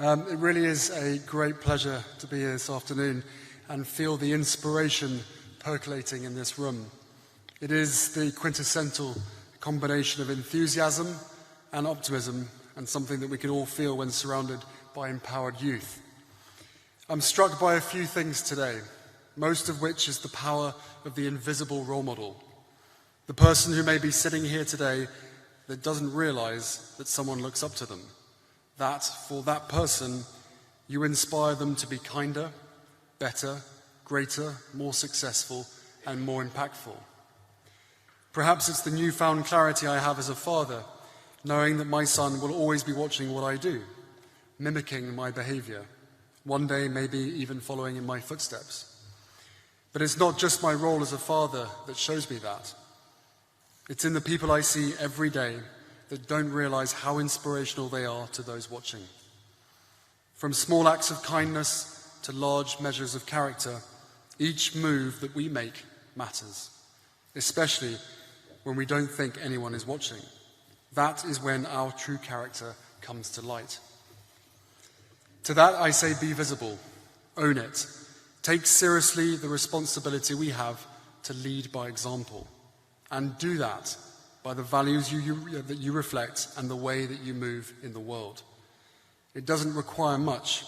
It really is a great pleasure to be here this afternoon and feel the inspiration percolating in this room. It is the quintessential combination of enthusiasm and optimism, and something that we can all feel when surrounded by empowered youth. I'm struck by a few things today, most of which is the power of the invisible role model. The person who may be sitting here today that doesn't realize that someone looks up to them. That, for that person, you inspire them to be kinder, better, greater, more successful, and more impactful. Perhaps it's the newfound clarity I have as a father, knowing that my son will always be watching what I do, mimicking my behavior, one day maybe even following in my footsteps. But it's not just my role as a father that shows me that. It's in the people I see every day that don't realize how inspirational they are to those watching. From small acts of kindness to large measures of character, each move that we make matters, especially when we don't think anyone is watching. That is when our true character comes to light. To that I say, be visible, own it, take seriously the responsibility we have to lead by example, and do that by the values that you reflect and the way that you move in the world. It doesn't require much.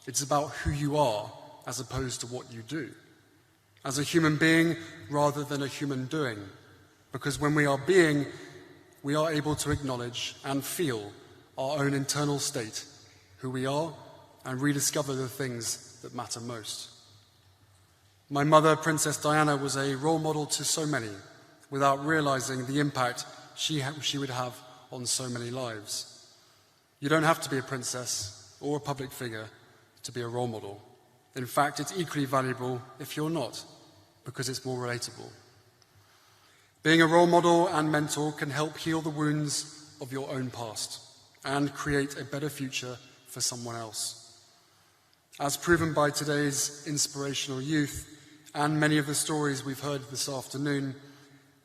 It's about who you are as opposed to what you do, as a human being rather than a human doing, because when we are being, we are able to acknowledge and feel our own internal state, who we are, and rediscover the things that matter most. My mother, Princess Diana, was a role model to so many, without realizing the impact she would have on so many lives. You don't have to be a princess or a public figure to be a role model. In fact, it's equally valuable if you're not, because it's more relatable. Being a role model and mentor can help heal the wounds of your own past and create a better future for someone else. As proven by today's inspirational youth and many of the stories we've heard this afternoon,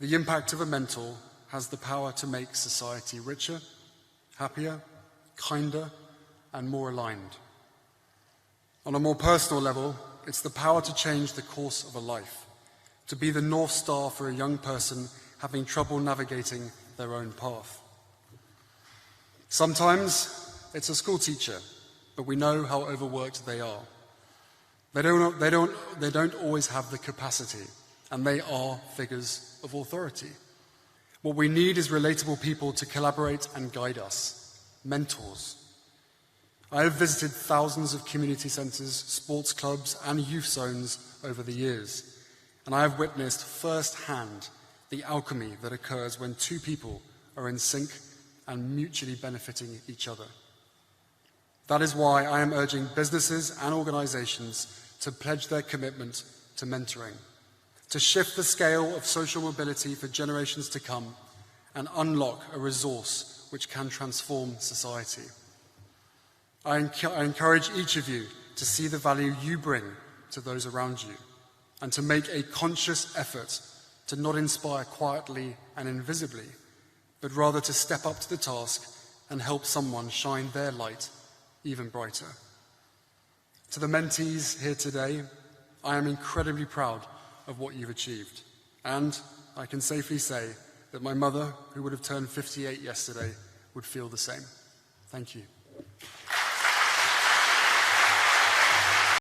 the impact of a mentor has the power to make society richer, happier, kinder, and more aligned. On a more personal level, it's the power to change the course of a life, to be the North Star for a young person having trouble navigating their own path. Sometimes it's a school teacher, but we know how overworked they are. They don't always have the capacity, and they are figures of authority. What we need is relatable people to collaborate and guide us, mentors. I have visited thousands of community centres, sports clubs, and youth zones over the years. And I have witnessed firsthand the alchemy that occurs when two people are in sync and mutually benefiting each other. That is why I am urging businesses and organisations to pledge their commitment to mentoring, to shift the scale of social mobility for generations to come and unlock a resource which can transform society. I encourage each of you to see the value you bring to those around you, and to make a conscious effort to not inspire quietly and invisibly, but rather to step up to the task and help someone shine their light even brighter. To the mentees here today, I am incredibly proud of what you've achieved, and I can safely say that my mother, who would have turned 58 yesterday, would feel the same. Thank you.